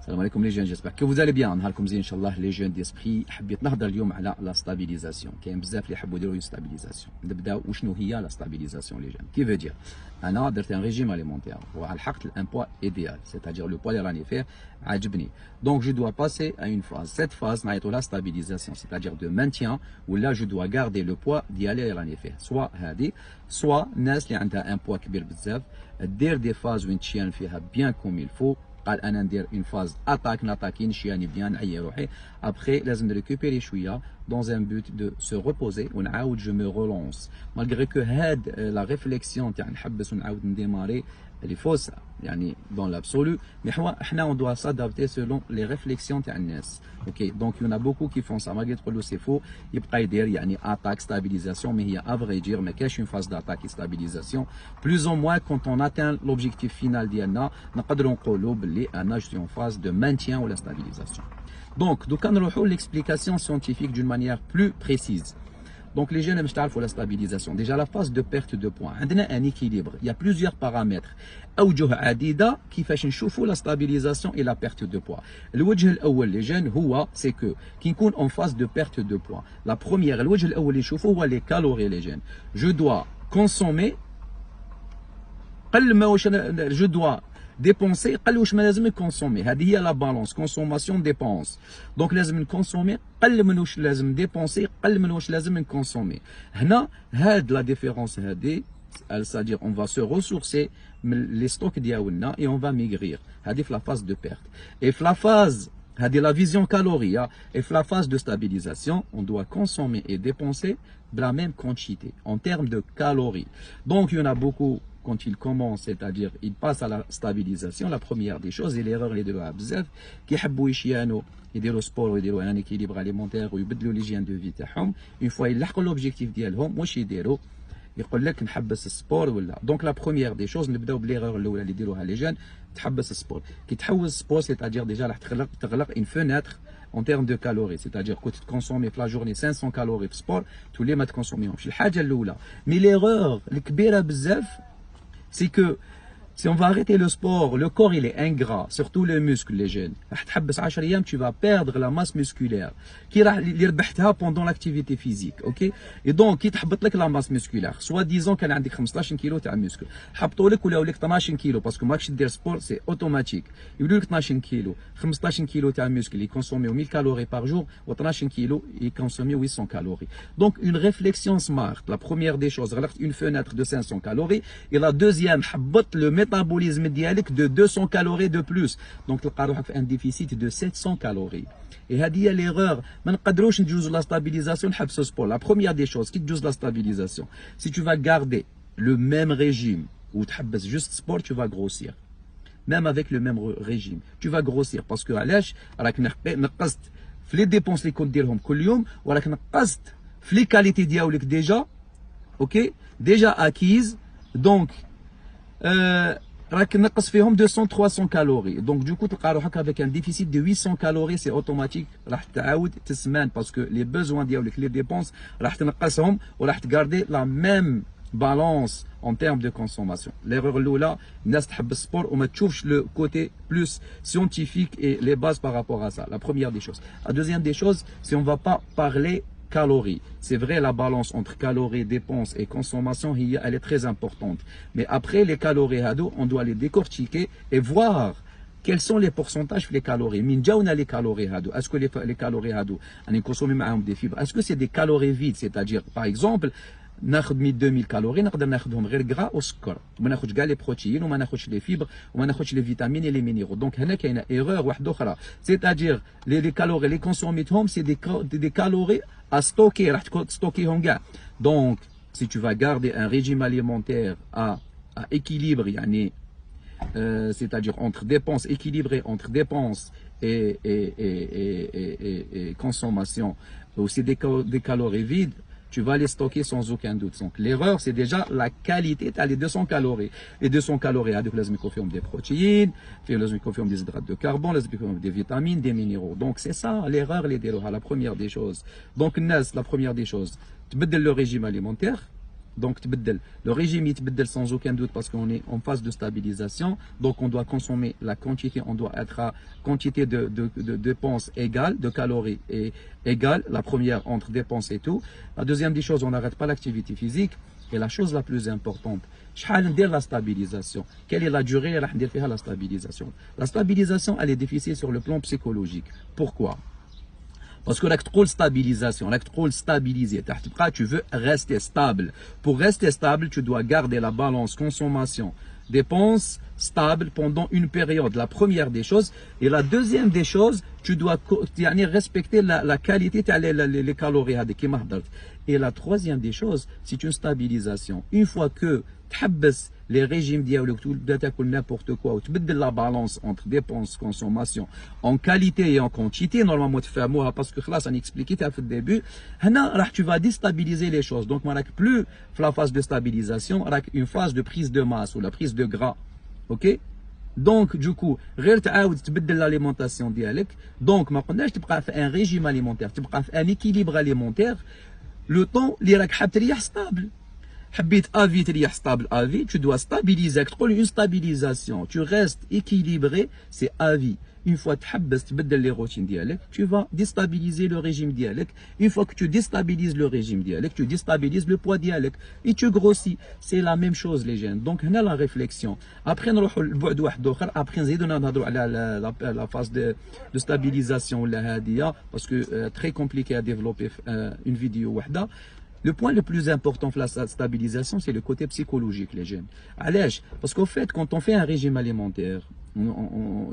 Salam alaikum les jeunes, j'espère que vous allez bien. نهاركم زين ان شاء الله les jeunes d'esprit. حبيت نهضر اليوم على لا ستابيليزاسيون. كاين بزاف اللي يحبوا يديروا ستابيليزاسيون. نبداو وشنو هي لا ستابيليزاسيون les jeunes. Qui veut dire انا درت ان ريجيم اليمونتير وحققت الان بوا ايديال، c'est-à-dire le poids اللي راني فيه عاجبني. Donc je dois passer à une phase. Cette phase نعيطوا la stabilisation, c'est-à-dire de maintien où là je dois garder le poids ديالي اللي راني فيه. soit هذه soit الناس اللي عندها ان بوا كبير بزاف دير دي فاز وين تشيان فيها bien comme il faut. قال انا ندير اون فاز اتاك ناتاكي نشياني بيان نعيي روحي ابخي لازم نريكوبيري شويه dans un but de se reposer ونعاود جو مي رولونس مالغري كو هاد لا ريفليكسيون تاع نحبس ونعاود نديماري اللي فوس يعني دون لابسولو مي حنا اون دوا سادابتي سولون لي ريفليكسيون تاع الناس اوكي دونك يونا بوكو كي فون سا مالغري تقول له سي فو يبقى يدير يعني اتاك ستابيليزاسيون مي هي افري دير ما كاينش اون فاز داتاك ستابيليزاسيون بلوز او موان كونت اون اتان لوبجيكتيف فينال ديالنا نقدروا نقولوا باللي انا جو سي اون فاز دو مانتيان ولا ستابيليزاسيون دونك دوكا نروحوا l'explication scientifique d'une manière plus précise. Donc les jeunes aiment la stabilisation. Déjà la phase de perte de poids. On a un équilibre. Il y a plusieurs paramètres. أوجه عديدة كيفاش نشوفوا la stabilisation et la perte de poids. الوجه الأول les jeunes هو c'est que كي نكون en phase de perte de poids. La première الوجه الأول اللي نشوفوا هو les calories les jeunes. Je dois consommer قل ما واش je dois dépenser قل واش ما لازم نكونسومي. هذه هي لا بالانس كونسوماسيون ديبونس. دونك لازم نكونسومي قل من واش لازم ديبونسي قل من واش لازم نكونسومي. هنا هاد لا ديفيرونس هذه c'est-à-dire on va se ressourcer من لي ستوك ديالنا et on va maigrir. هذه في لا فاز دو بيرت. et في لا فاز هذه لا فيزيون كالوريا et في لا فاز de stabilisation on doit consommer et dépenser de la même quantité en termes de calories. Donc il y en a beaucoup quand il commence, c'est-à-dire il passe à la stabilisation, la première des choses, et l'erreur les deux à bzaf, qui habou يشيانو يديروا سبور ويديروا ان اكيليبر اليمونتير ويبدلوا ليجين دو في تاعهم اون فوا يلحقوا لوبجيكتيف ديالهم واش يديروا يقول لك نحبس السبور ولا دونك لا بروميير دي شوز نبداو بليغور الاولى اللي يديروها لي جون تحبس السبور كي تحوس السبور سيتادير ديجا راح تغلق اون فونيتر en termes de calories, c'est-à-dire que tu consommes la journée 500 calories de sport, tous les matins consommés. Mais l'erreur, c'est que si on va arrêter le sport, le corps il est ingrat, surtout les muscles les jeunes. Tu vas perdre la masse musculaire qui pendant l'activité physique, ok? Et donc qui تحبط لك la masse musculaire. Soit disons qu'elle a 15 كيلو تاع muscle. حبطوا لك ولاو لك 12 كيلو parce que ماكش دير sport c'est automatique. يقولوا لك 12 كيلو، 15 كيلو تاع muscle يكونسوميو 1000 calories par jour و 12 كيلو يكونسوميو 800 calories. Donc une réflexion smart. La première des choses, une fenêtre de 500 calories et la deuxième حبط le métabolisme dialecte de 200 calories de plus. Donc تلقى روحك في un déficit de 700 calories. Et هذه هي l'erreur. ما نقدروش ندوزو la stabilisation نحبسو sport. La première des choses qui تجوز la stabilisation. Si tu vas garder le même régime ou تحبس juste sport, tu vas grossir. Même avec le même régime, tu vas grossir parce que علاش راك نقصت في les dépenses اللي كنت ديرهم كل يوم وراك نقصت في les qualités ديالك déjà. OK déjà acquises. Donc راك نقص فيهم 200-300 calories. Donc du coup تلقى روحك avec un déficit de 800 calories, c'est automatique. راح تعاود تسمان parce que les besoins ديالك les dépenses راح تنقصهم وراح تغاردي la même balance en termes de consommation. L'erreur الاولى الناس تحب السبور وما تشوفش le côté plus scientifique et les bases par rapport à ça. La première des choses. La deuxième des choses, si on va pas parler calories. C'est vrai, la balance entre calories, dépenses et consommation, elle est très importante. Mais après, les calories, on doit les décortiquer et voir quels sont les pourcentages des calories. Les calories, est-ce que les calories, on consomme des fibres? Est-ce que c'est des calories vides? C'est-à-dire, par exemple, ناخذ 2000 كالوري نقدر ناخذهم غير كرا وسكر وما ناخذش كاع لي بروتيين وما ناخذش لي فيبر وما ناخذش لي فيتامين لي مينيرو. دونك هنا كاينه ايرور واحده اخرى سيتادير لي كالوري اللي كونسوميتهم سي دي كالوري ا ستوكي راح تستوكيهم كاع. دونك سي تو فا غاردي ان ريجيم اليمونتير ا équilibre يعني c'est-à-dire entre dépenses équilibrées entre dépenses et consommation aussi des calories vides, tu vas les stocker sans aucun doute. Donc l'erreur, c'est déjà la qualité. Tu as les 200 calories. Les 200 calories, ils confirment des protéines, ils confirment des hydrates de carbone, ils confirment des vitamines, des minéraux. Donc c'est ça l'erreur, la première des choses. Donc la première des choses, tu mets le régime alimentaire Donc, le régime est sans aucun doute parce qu'on est en phase de stabilisation. Donc, on doit consommer la quantité, on doit être à quantité de dépenses égale, de calories et égale. La première entre dépenses et tout. La deuxième des choses, on n'arrête pas l'activité physique. Et la chose la plus importante, la stabilisation. Quelle est la durée de la stabilisation? La stabilisation, elle est difficile sur le plan psychologique. Pourquoi? Parce que l'acte stabilisation, l'acte stabilisé, tu veux rester stable. Pour rester stable, tu dois garder la balance consommation dépenses stable pendant une période. La première des choses. Et la deuxième des choses, tu dois respecter la qualité les calories. Et la troisième des choses, c'est une stabilisation. Une fois que tu les régimes dialogues, tu n'importe quoi, tu mets la balance entre dépenses, consommation, en qualité et en quantité, normalement tu fais moi parce que là, ça n'expliquait au début, tu vas déstabiliser les choses. Donc, plus la phase de stabilisation, une phase de prise de masse ou la prise de gras. Ok? Donc, du coup, l'alimentation dialecte. Donc, tu prends un régime alimentaire, tu prends un équilibre alimentaire, le temps, est stable. حبيت افي تريح stable à vie, tu dois stabiliser, une stabilisation, tu restes équilibré, c'est à vie. Une fois تحبس تبدل les routines dialecte, tu vas déstabiliser le régime dialecte. Une fois que tu déstabilises le régime dialecte, tu déstabilises le poids dialecte et tu grossis. C'est la même chose les jeunes. Donc هنا la réflexion. Après نروحوا لبعد واحد اخر, après نزيدو نهضروا على la phase de stabilisation ولا هاديه parce que très compliqué à développer une vidéo وحده. Le point le plus important de la stabilisation, c'est le côté psychologique, les jeunes. Parce qu'au fait, quand on fait un régime alimentaire,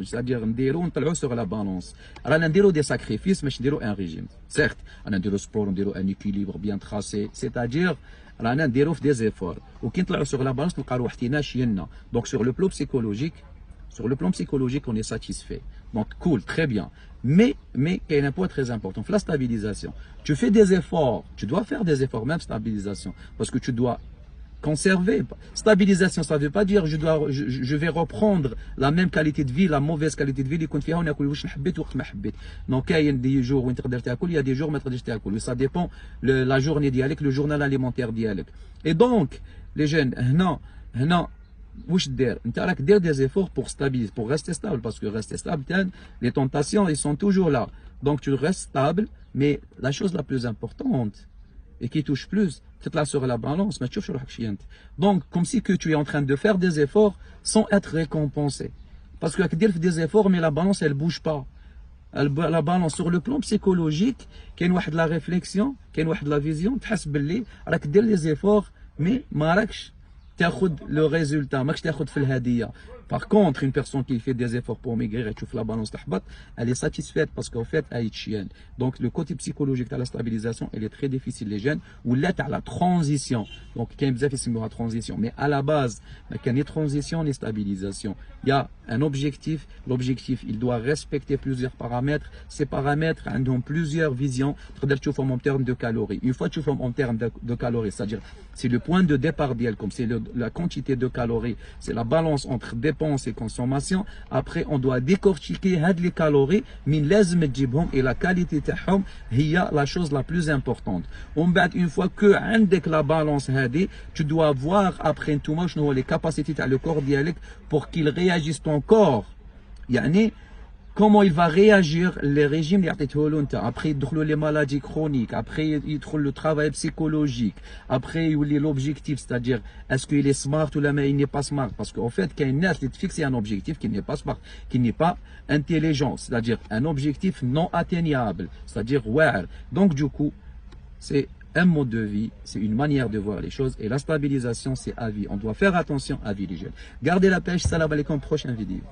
c'est-à-dire, on sur la balance. Alors, on des sacrifices, mais on un régime. Certes, on a des sport, on a un équilibre bien tracé. C'est-à-dire, on a des efforts. Ou quand on sur la balance, on donc, sur le plan psychologique, on est satisfait. Donc, cool, très bien. Mais il y a un point très important, la stabilisation. Tu fais des efforts, tu dois faire des efforts, même stabilisation, parce que tu dois conserver. Stabilisation, ça ne veut pas dire je vais reprendre la même qualité de vie, la mauvaise qualité de vie, donc il y a des jours où il y a des jours où tu ça dépend la journée dialecte, le journal alimentaire dialecte. Et donc, les jeunes, non. Tu as des efforts pour stabiliser, pour rester stable, parce que rester stable, les tentations, ils sont toujours là. Donc tu restes stable, mais la chose la plus importante et qui touche plus, c'est là sur la balance, mais tu donc comme si que tu es en train de faire des efforts sans être récompensé. Parce que tu fais des efforts, mais la balance, elle ne bouge pas. La balance sur le plan psychologique, qu'il y a de la réflexion, qu'il y a de la vision, tu as les efforts, mais tu تاخذ le résultat, ماكش تاخذ في الهديه. Par contre, une personne qui fait des efforts pour maigrir et tu fais la balance تحبط, elle est satisfaite parce qu'en fait, elle est chienne. Donc, le côté psychologique de la stabilisation, elle est très difficile, les jeunes, ou là, tu as la transition. Donc, il y a la transition. Mais à la base, il y a une transition et stabilisation. Il y a un objectif. L'objectif, il doit respecter plusieurs paramètres. Ces paramètres ont plusieurs visions. Tu formes en termes de calories. Une fois que tu formes en termes de calories, c'est-à-dire, c'est le point de départ d'elle, comme c'est la quantité de calories, c'est la balance entre dépenses et consommation. Après, on doit décortiquer les calories, mais et la qualité de la chose la plus importante. Une fois que avec la balance, tu dois voir après tout les capacités de le corps dialecte pour qu'il réagisse ton corps. Comment il va réagir les régimes après les maladies chroniques, après le travail psychologique, après l'objectif, c'est-à-dire est-ce qu'il est smart ou là mais il n'est pas smart, parce qu'en fait quand il est fixé un objectif qui n'est pas smart, qui n'est pas intelligent, c'est-à-dire un objectif non atteignable, c'est-à-dire ouais. Donc du coup c'est un mode de vie, c'est une manière de voir les choses, et la stabilisation c'est à vie. On doit faire attention à vie les jeunes. Gardez la pêche, salam alaikum, prochaine vidéo.